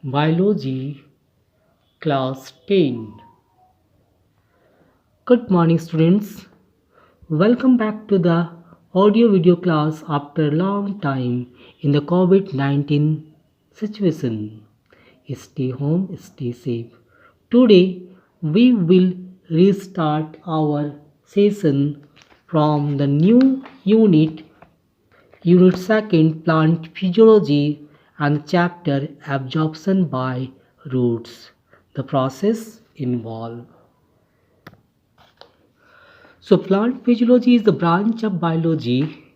Biology Class 10. Good morning, students. Welcome back to the audio video class after a long time in the COVID 19 situation. Stay home, stay safe. Today, we will restart our session from the new Unit 2nd Plant Physiology and chapter Absorption by Roots. The process involved. So, plant physiology is the branch of biology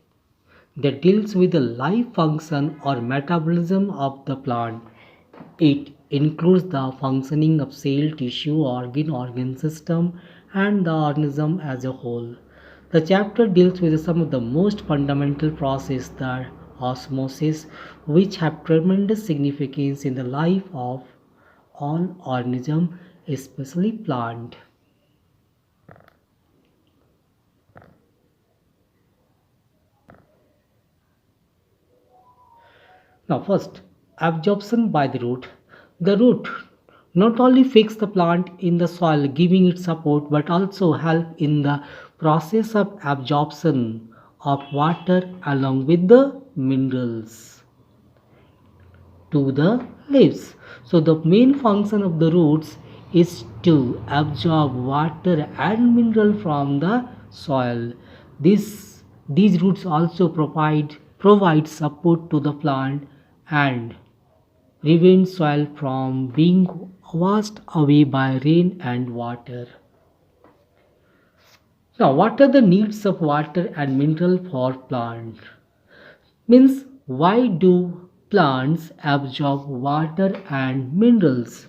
that deals with the life function or metabolism of the plant. It includes the functioning of cell, tissue, organ system, and the organism as a whole. The chapter deals with some of the most fundamental processes, the osmosis, which have tremendous significance in the life of all organisms, especially plant. Now, first, absorption by the root. The root not only fix the plant in the soil, giving it support, but also help in the process of absorption of water along with the minerals to the leaves. So, the main function of the roots is to absorb water and mineral from the soil. These roots also provide support to the plant and prevent soil from being washed away by rain and water. Now, what are the needs of water and mineral for plant? Means why do plants absorb water and minerals?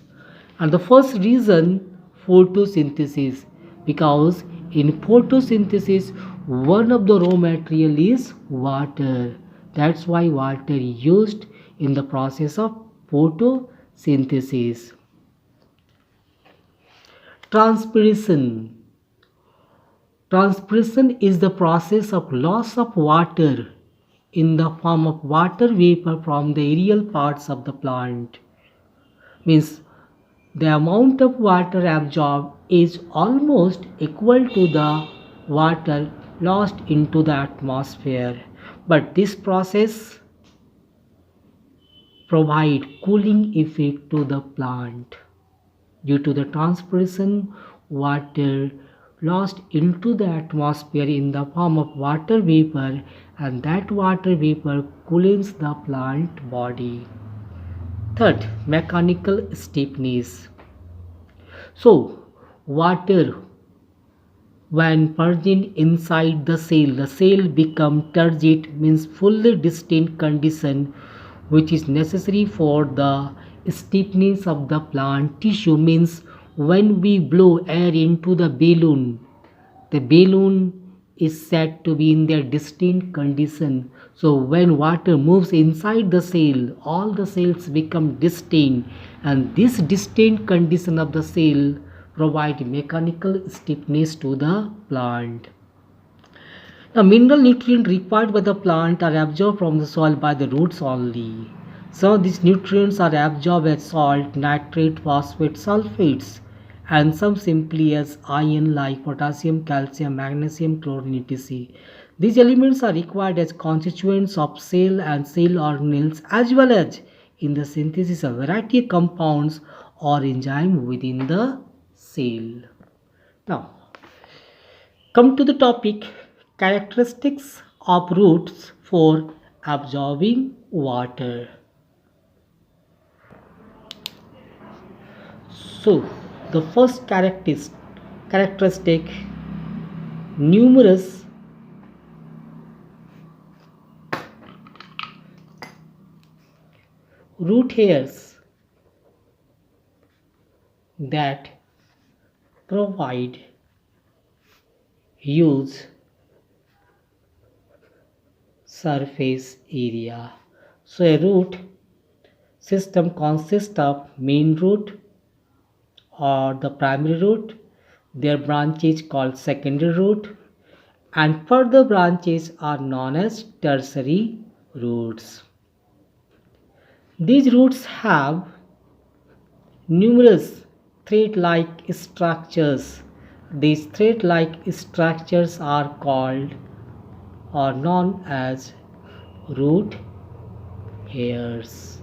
And the first reason, photosynthesis, because in photosynthesis one of the raw material is water. That's why water is used in the process of photosynthesis. Transpiration. Transpiration is the process of loss of water in the form of water vapor from the aerial parts of the plant. Means the amount of water absorbed is almost equal to the water lost into the atmosphere. But this process provides cooling effect to the plant. Due to the transpiration, water lost into the atmosphere in the form of water vapor, and that water vapor cools the plant body. Third, mechanical stiffness. So, water when present inside the cell become turgid, means fully distinct condition which is necessary for the stiffness of the plant tissue. Means when we blow air into the balloon is said to be in their distinct condition. So when water moves inside the cell, all the cells become distinct, and this distinct condition of the cell provide mechanical stiffness to the plant. The mineral nutrients required by the plant are absorbed from the soil by the roots only. Some of these nutrients are absorbed as salt, nitrate, phosphate, sulfates, and some simply as iron like potassium, calcium, magnesium, chlorine, etc. These elements are required as constituents of cell and cell organelles, as well as in the synthesis of variety of compounds or enzyme within the cell. Now, come to the topic characteristics of roots for absorbing water. So, the first characteristic, numerous root hairs that provide huge surface area. So a root system consists of main root or the primary root, their branches called secondary root, and further branches are known as tertiary roots. These roots have numerous thread-like structures. These thread-like structures are called or known as root hairs.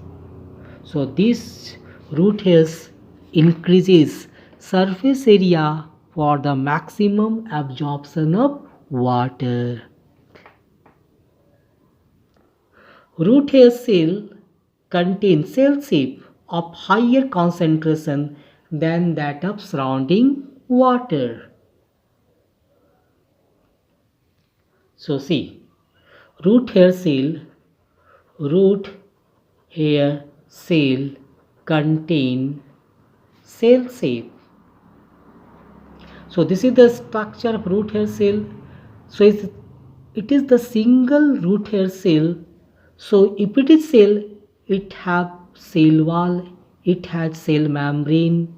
So this root hairs increases surface area for the maximum absorption of water. Root hair cell contains cell shape of higher concentration than that of surrounding water. So see, root hair cell, root hair cell contain cell shape. So this is the structure of root hair cell. So it is the single root hair cell. So if it is cell, it have cell wall, it has cell membrane,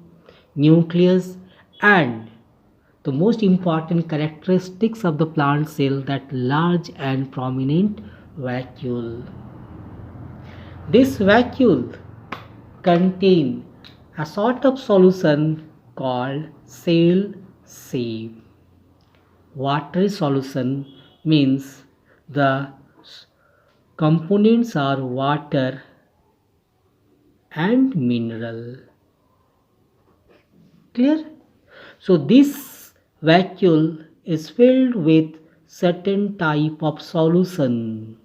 nucleus, and the most important characteristics of the plant cell, that large and prominent vacuole. This vacuole contain a sort of solution called cell shape. Watery solution means the components are water and mineral. Clear? So this vacuole is filled with certain type of solution,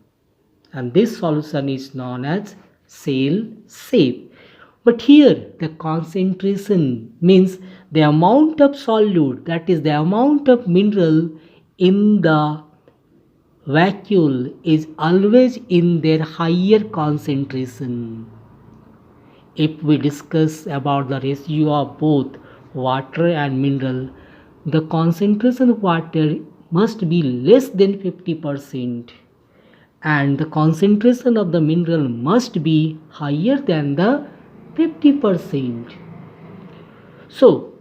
and this solution is known as cell shape. But here the concentration means the amount of solute, that is the amount of mineral in the vacuole, is always in their higher concentration. If we discuss about the ratio of both water and mineral, the concentration of water must be less than 50%, and the concentration of the mineral must be higher than the 50%. So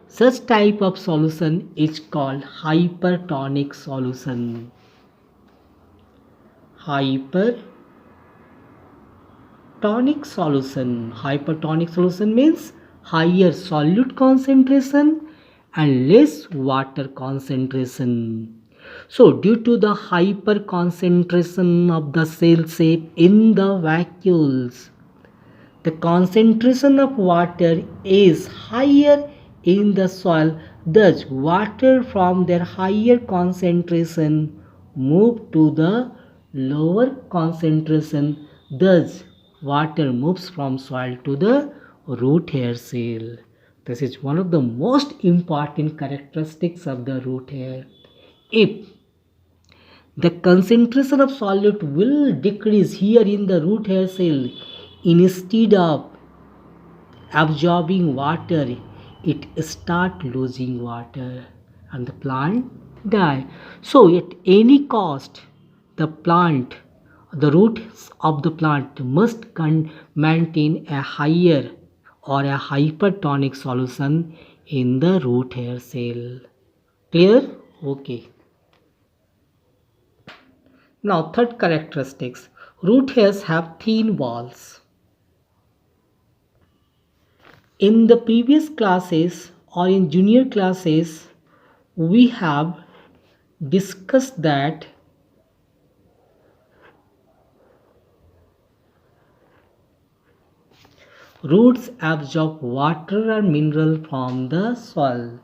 such type of solution is called hypertonic solution. Hypertonic solution means higher solute concentration and less water concentration. So due to the hyper concentration of the cell shape in the vacuoles, the concentration of water is higher in the soil. Thus water from their higher concentration move to the lower concentration. Thus water moves from soil to the root hair cell. This is one of the most important characteristics of the root hair. If the concentration of solute will decrease here in the root hair cell, instead of absorbing water, it start losing water and the plant die. So at any cost, the roots of the plant must maintain a higher or a hypertonic solution in the root hair cell. Clear? Okay. Now third characteristics. Root hairs have thin walls. In the previous classes or in junior classes, we have discussed that roots absorb water and mineral from the soil,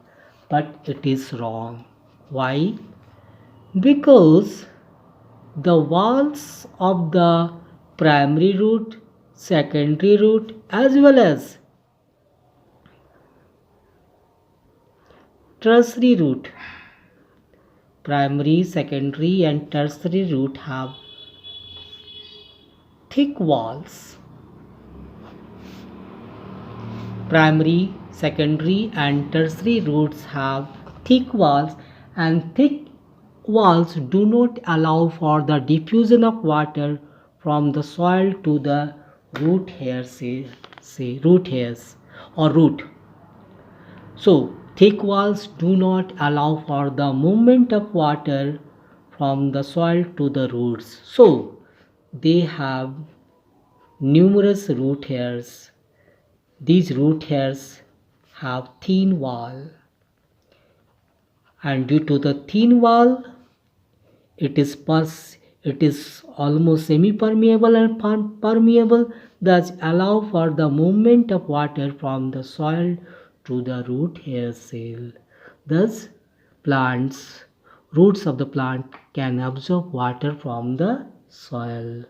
but it is wrong. Why? Because the walls of the primary root, secondary root, as well as tertiary root, primary, secondary and tertiary root have thick walls. Primary, secondary and tertiary roots have thick walls, and thick walls do not allow for the diffusion of water from the soil to the root hairs, root hairs or root. So thick walls do not allow for the movement of water from the soil to the roots. So they have numerous root hairs. These root hairs have thin wall, and due to the thin wall, it is almost semi-permeable and permeable, thus allow for the movement of water from the soil to the root hair cell. Thus, plants, roots of the plant can absorb water from the soil.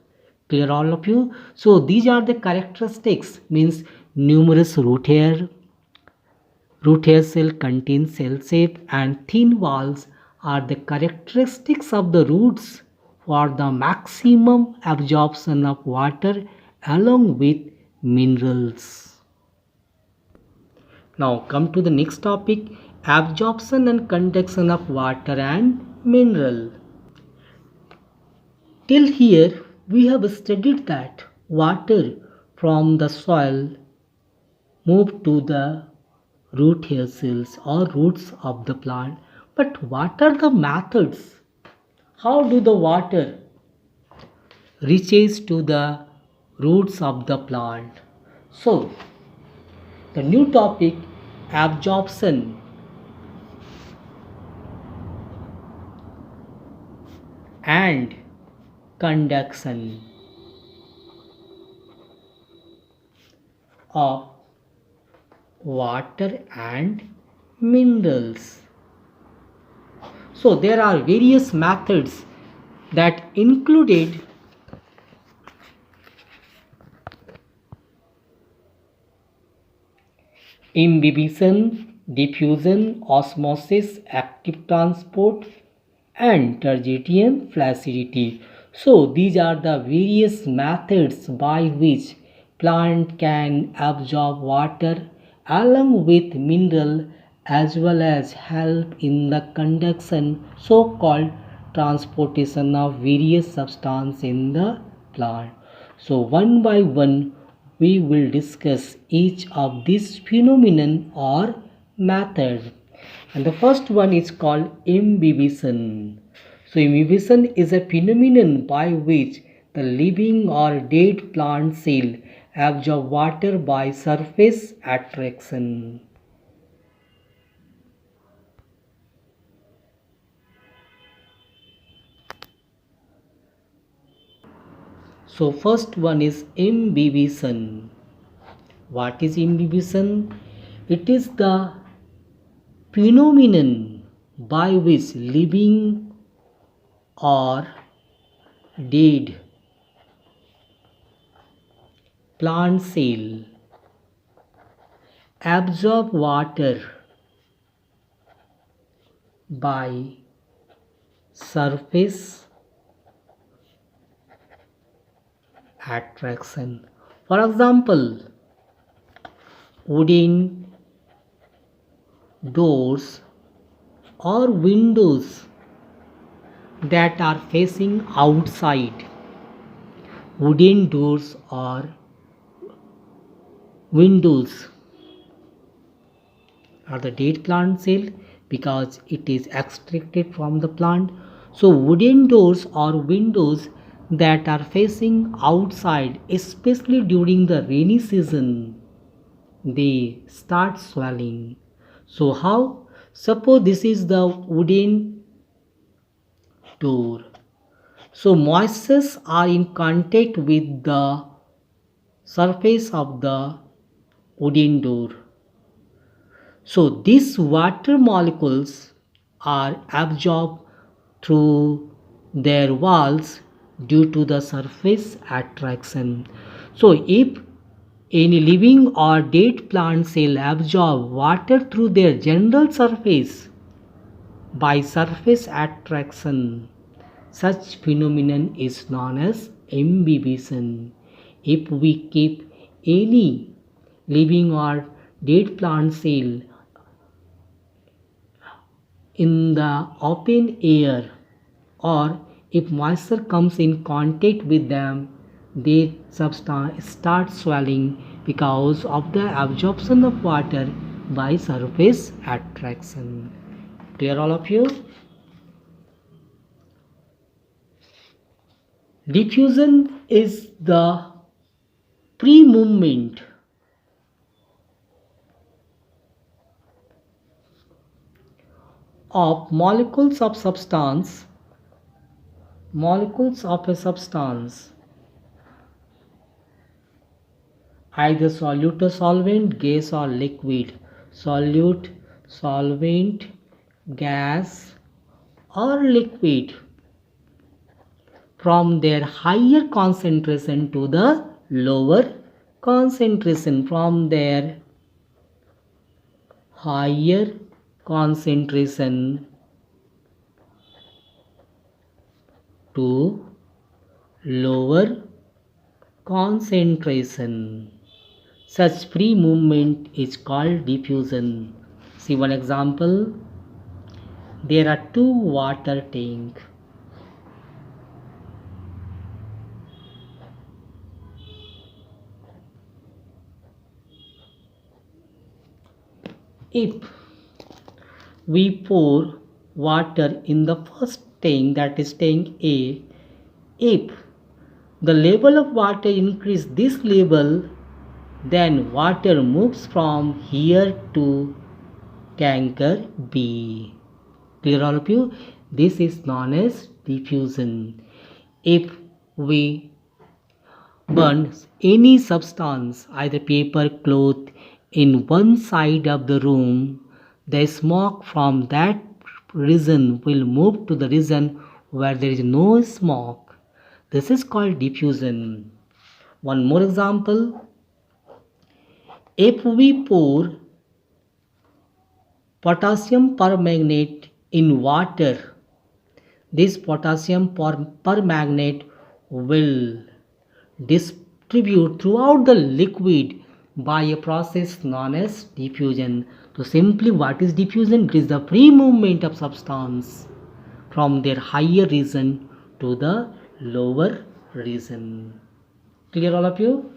Clear all of you? So these are the characteristics, means numerous root hair cell contains cell shape and thin walls are the characteristics of the roots for the maximum absorption of water along with minerals. Now come to the next topic, absorption and conduction of water and mineral. Till here we have studied that water from the soil move to the root hair cells or roots of the plant. But what are the methods? How do the water reaches to the roots of the plant? So, the new topic, absorption and conduction of water and minerals. So there are various methods that included imbibition, diffusion, osmosis, active transport, and tertiary flaccidity. So these are the various methods by which plant can absorb water along with mineral as well as help in the conduction, so-called transportation of various substances in the plant. So one by one we will discuss each of these phenomenon or method. And the first one is called imbibition. So imbibition is a phenomenon by which the living or dead plant cell absorb water by surface attraction. So first one is imbibition. What is imbibition? It is the phenomenon by which living or dead plant cell absorb water by surface attraction. For example, wooden doors or windows that are facing outside. Wooden doors or windows are the dead plant cell because it is extracted from the plant. So wooden doors or windows that are facing outside, especially during the rainy season, they start swelling. So how? Suppose this is the wooden door. So moistures are in contact with the surface of the wooden door. So these water molecules are absorbed through their walls due to the surface attraction. So if any living or dead plant cell absorb water through their general surface by surface attraction, such phenomenon is known as imbibition. If we keep any living or dead plant cell in the open air, or if moisture comes in contact with them, they start swelling because of the absorption of water by surface attraction. Clear all of you? Diffusion is the pre-movement of molecules of a substance, either solute or solvent, gas or liquid, solute, solvent, gas or liquid, from their higher concentration to the lower concentration, from their higher concentration to lower concentration. Such free movement is called diffusion. See one example. There are two water tanks. If we pour water in the first tank, that is tank A, if the level of water increase this level, then water moves from here to tanker B. Clear all of you? This is known as diffusion. If we burn any substance, either paper, cloth, in one side of the room, the smoke from that region will move to the region where there is no smoke. This is called diffusion. One more example. If we pour potassium permanganate in water, this potassium permanganate will distribute throughout the liquid by a process known as diffusion. So simply, what is diffusion? It is the free movement of substance from their higher region to the lower region. Clear all of you?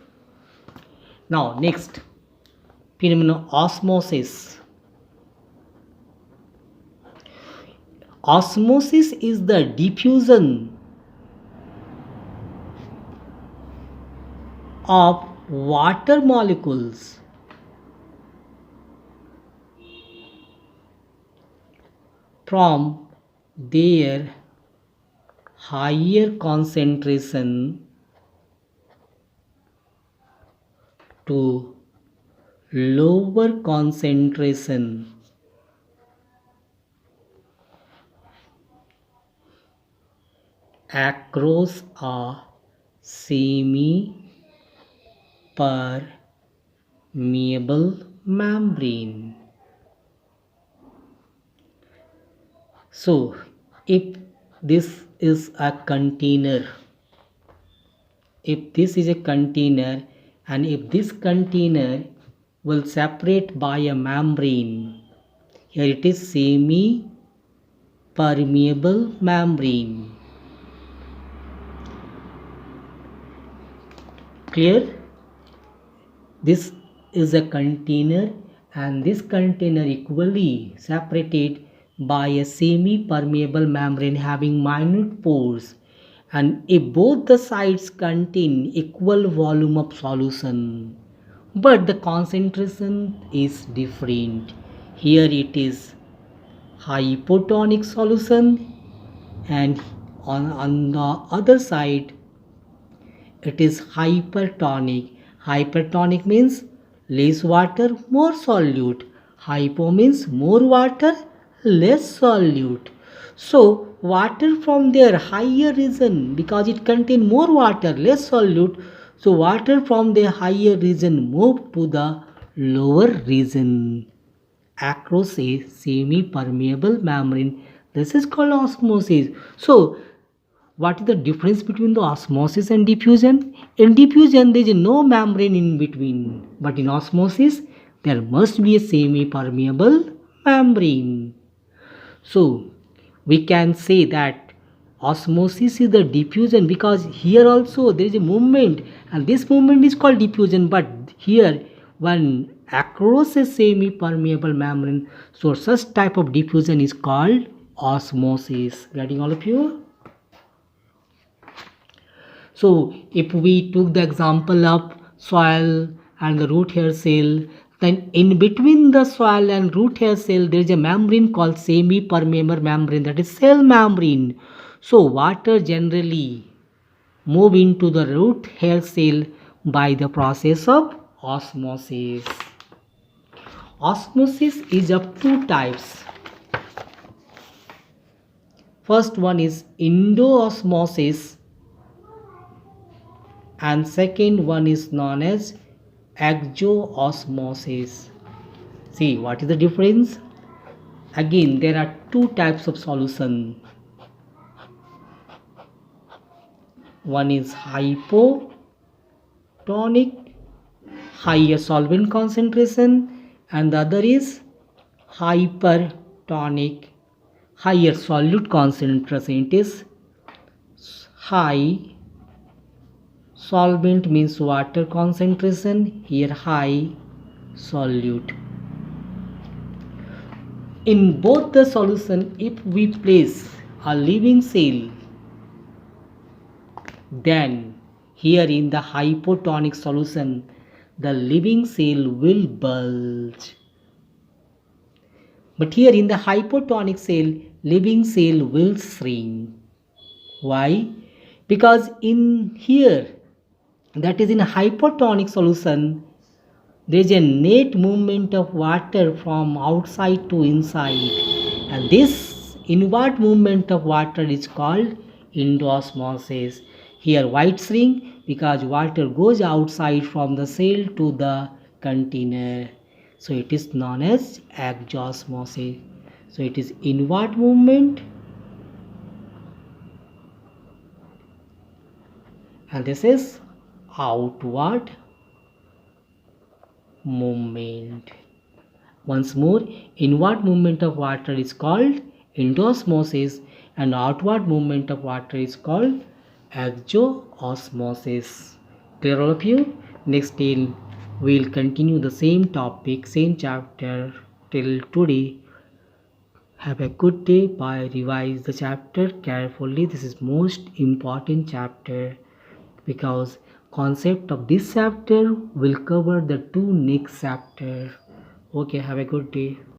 Now next, phenomenon osmosis. Osmosis is the diffusion of water molecules from their higher concentration to lower concentration across a semi-permeable membrane. So, if this is a container, and if this container will separate by a membrane, here it is semi-permeable membrane. Clear? This is a container, and this container equally separated by a semi-permeable membrane having minute pores, and if both the sides contain equal volume of solution, but the concentration is different. Here it is hypotonic solution, and on the other side it is hypertonic. Hypertonic means less water, more solute. Hypo means more water, less solute. So water from their higher region, because it contains more water, less solute, so water from the higher region move to the lower region across a semi-permeable membrane. This is called osmosis. So what is the difference between the osmosis and diffusion? In diffusion, there is no membrane in between, but in osmosis, there must be a semi-permeable membrane. So, we can say that osmosis is the diffusion, because here also there is a movement, and this movement is called diffusion, but here when across a semi-permeable membrane, so such type of diffusion is called osmosis. Getting all of you? So if we took the example of soil and the root hair cell, Then in between the soil and root hair cell, there is a membrane called semi-permeable membrane, that is cell membrane. So water generally move into the root hair cell by the process of osmosis. Osmosis is of two types. First one is endoosmosis and second one is known as exoosmosis. See, what is the difference? Again, there are two types of solution. One is hypotonic, higher solvent concentration, and the other is hypertonic, higher solute concentration. It is high solvent means water concentration, here high solute. In both the solution, if we place a living cell, then here in the hypotonic solution, the living cell will bulge. But here in the hypotonic cell, living cell will shrink. Why? Because in here, that is in a hypotonic solution, there is a net movement of water from outside to inside, and this inward movement of water is called endosmosis. Here white shrink because water goes outside from the cell to the container, so it is known as exosmosis. So it is inward movement and this is outward movement. Once more, inward movement of water is called endosmosis and outward movement of water is called exoosmosis. Clear all of you? Next day we will continue the same topic, same chapter. Till today, have a good day. Bye. Revise the chapter carefully. This is most important chapter because concept of this chapter will cover the two next chapter. Okay, have a good day.